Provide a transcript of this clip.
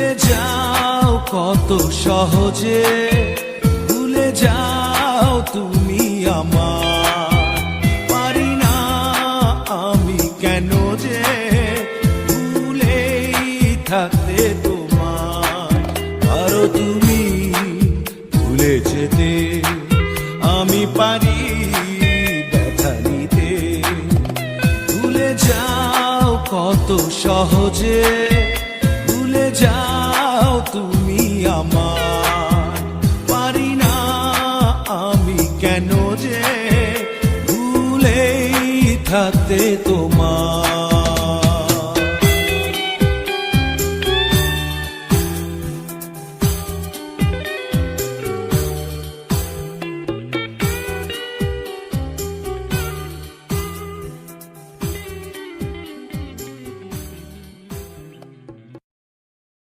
ভুলে যাও কত সহজে, ভুলে যাও তুমি আমার। পারি না আমি কেন যে ভুলেই থাকতে তোমায়। পারো তুমি ভুলে যেতে, আমি পারি ব্যথা নিতে। ভুলে যাও কত সহজে।